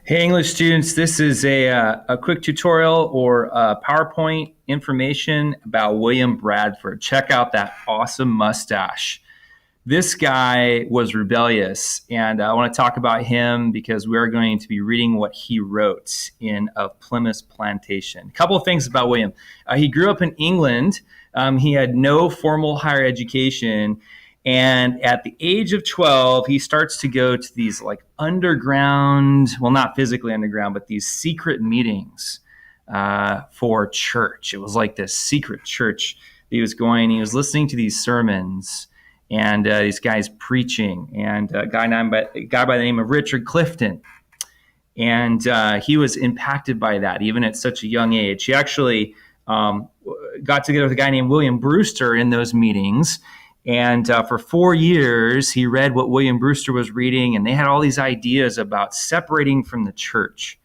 Hey, English students, this is a quick tutorial or PowerPoint information about William Bradford. Check out that awesome mustache. This guy was rebellious, and I want to talk about him because we are going to be reading what he wrote in Of Plymouth Plantation. A couple of things about William. He grew up in England. He had no formal higher education. And at the age of 12, he starts to go to these like underground, well, not physically underground, but these secret meetings for church. It was like this secret church he was going. He was listening to these sermons and these guys preaching, and a guy by the name of Richard Clifton. And he was impacted by that, even at such a young age. He actually got together with a guy named William Brewster in those meetings. And for 4 years, he read what William Brewster was reading, and they had all these ideas about separating from the Church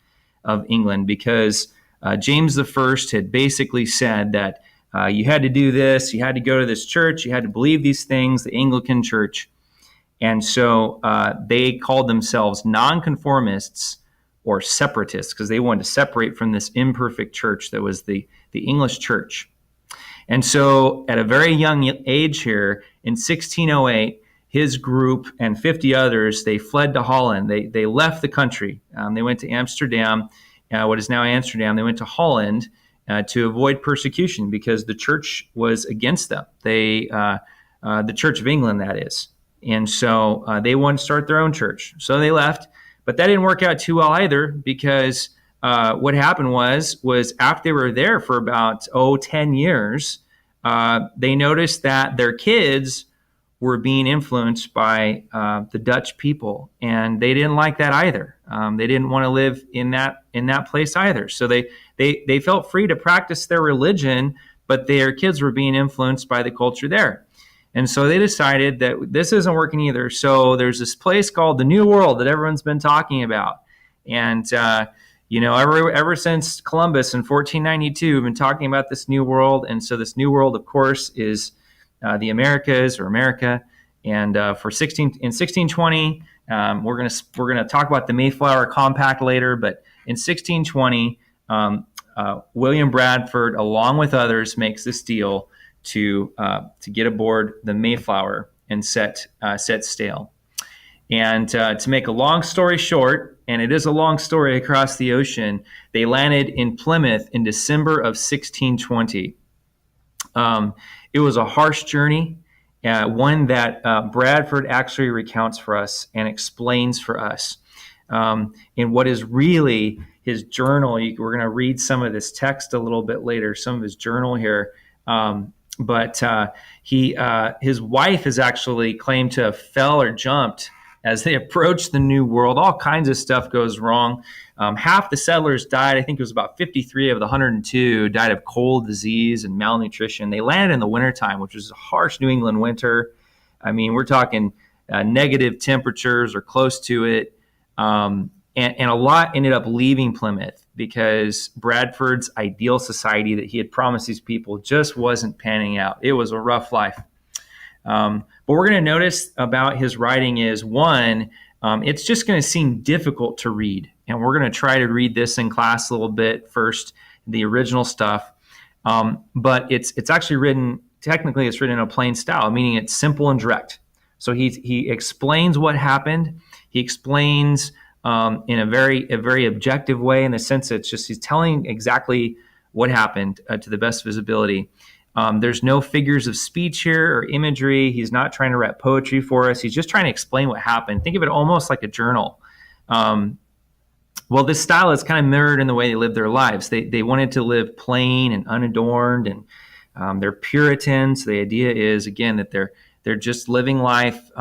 of England because James I had basically said that you had to do this, you had to go to this church, you had to believe these things, the Anglican Church. And so they called themselves nonconformists or separatists because they wanted to separate from this imperfect church that was the English Church. And so at a very young age here, in 1608, his group and 50 others, they fled to Holland. They left the country. They went to Amsterdam, what is now Amsterdam. They went to Holland to avoid persecution because the church was against them. The Church of England, that is. And so they wanted to start their own church. So they left. But that didn't work out too well either because what happened was after they were there for about 10 years, they noticed that their kids were being influenced by the Dutch people, and they didn't like that either. They didn't want to live in that place either. So they felt free to practice their religion, but their kids were being influenced by the culture there. And so they decided that this isn't working either. So there's this place called the New World that everyone's been talking about, and ever since Columbus in 1492, we've been talking about this new world. And so this new world, of course, is the Americas or America. And in 1620, we're going to talk about the Mayflower Compact later. But in 1620, William Bradford, along with others, makes this deal to get aboard the Mayflower and set sail. And to make a long story short, and it is a long story across the ocean, they landed in Plymouth in December of 1620. It was a harsh journey, one that Bradford actually recounts for us and explains for us. In what is really his journal. We're going to read some of this text a little bit later, some of his journal here. But his wife has actually claimed to have fell or jumped as they approached the New World. All kinds of stuff goes wrong. Half the settlers died. I think it was about 53 of the 102 died of cold, disease, and malnutrition. They landed in the wintertime, which was a harsh New England winter. I mean, we're talking negative temperatures or close to it. And a lot ended up leaving Plymouth because Bradford's ideal society that he had promised these people just wasn't panning out. It was a rough life. What we're going to notice about his writing is, one, it's just going to seem difficult to read. And we're going to try to read this in class a little bit first, the original stuff. But it's actually written, technically it's written in a plain style, meaning it's simple and direct. So he explains what happened. He explains in a very objective way, in the sense that he's telling exactly what happened to the best of his ability. There's no figures of speech here or imagery. He's not trying to write poetry for us. He's just trying to explain what happened. Think of it almost like a journal. Well, this style is kind of mirrored in the way they lived their lives. They wanted to live plain and unadorned, and they're Puritans. The idea is, again, that they're just living life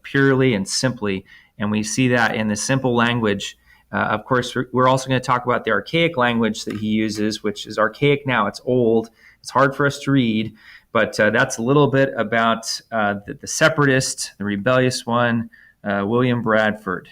purely and simply. And we see that in the simple language. Of course, we're also going to talk about the archaic language that he uses, which is archaic now. It's old. It's hard for us to read, but that's a little bit about the separatist, the rebellious one, William Bradford.